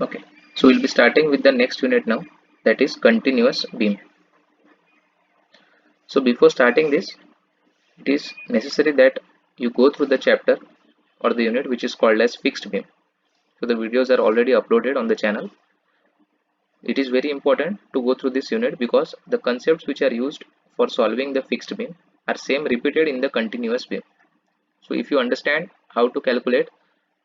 Okay, so we'll be starting with the next unit now, that is continuous beam. So before starting this, it is necessary that you go through the chapter or the unit which is called as fixed beam. So the videos are already uploaded on the channel. It is very important to go through this unit because the concepts which are used for solving the fixed beam are same repeated in the continuous beam. So if you understand how to calculate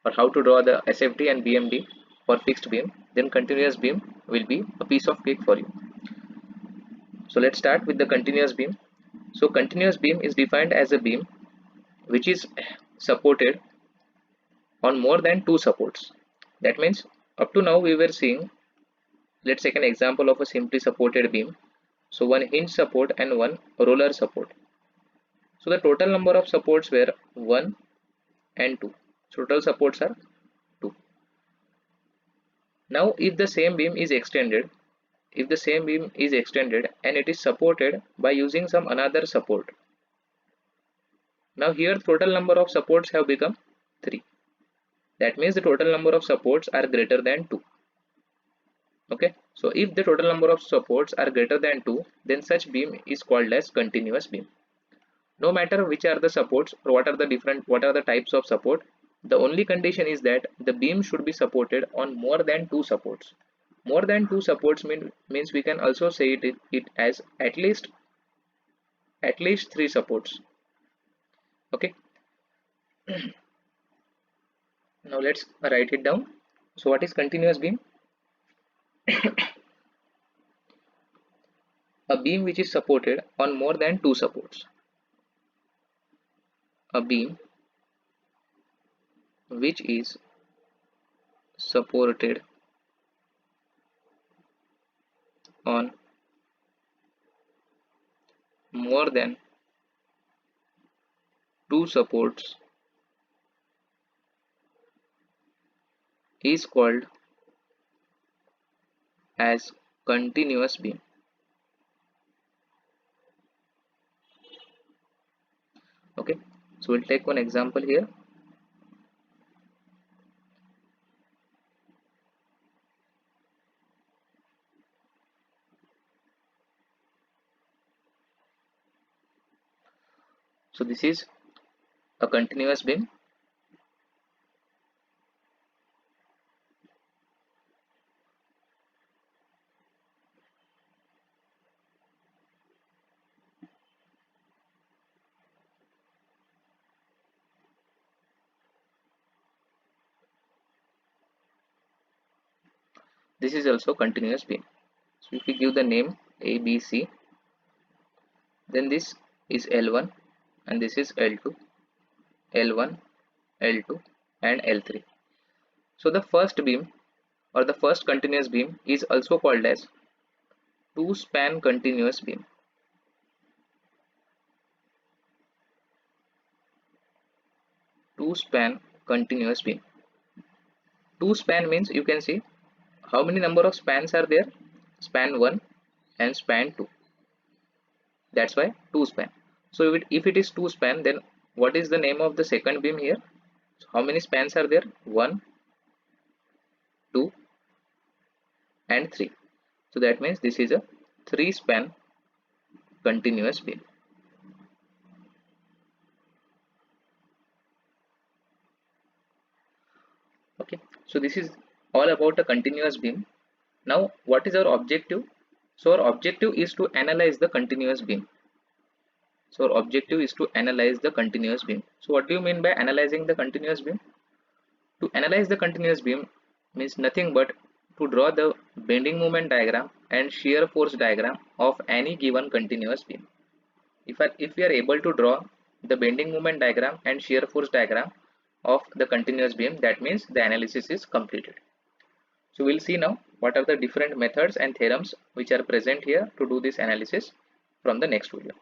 or how to draw the SFD and BMD for fixed beam, then continuous beam will be a piece of cake for you. So let's start with the continuous beam. So continuous beam is defined as a beam which is supported on more than two supports. That means up to now we were seeing, let's take an example of a simply supported beam. So one hinge support and one roller support. So the total number of supports were 1 and 2. So total supports are 2. Now if the same beam is extended, and it is supported by using some another support. Now here total number of supports have become 3. That means the total number of supports are greater than 2. Okay, so if the total number of supports are greater than 2, then such beam is called as continuous beam. No matter which are the supports or what are the types of support, the only condition is that the beam should be supported on more than two supports. More than two supports means we can also say it as at least 3 supports. Okay, now let's write it down. So what is continuous beam? A beam which is supported on more than two supports. A beam which is supported on more than two supports is called as continuous beam. Okay, so we'll take one example here. So this is a continuous beam. This is also continuous beam. So if we give the name A, B, C, then this is L1 and this is L2, L1, L2 and L3. So the first beam or the first continuous beam is also called as two span continuous beam. Two span continuous beam. Two span means you can see how many number of spans are there? Span 1 and span 2. That's why two span. So if it is two span, then what is the name of the second beam here? So how many spans are there? 1, 2 and 3. So that means this is a 3 span continuous beam. Okay, so this is all about a continuous beam. Now what is our objective? So our objective is to analyze the continuous beam. So our objective is to analyze the continuous beam. So what do you mean by analyzing the continuous beam? To analyze the continuous beam means nothing but to draw the bending moment diagram and shear force diagram of any given continuous beam. If we are able to draw the bending moment diagram and shear force diagram of the continuous beam, that means the analysis is completed. So we'll see now what are the different methods and theorems which are present here to do this analysis from the next video.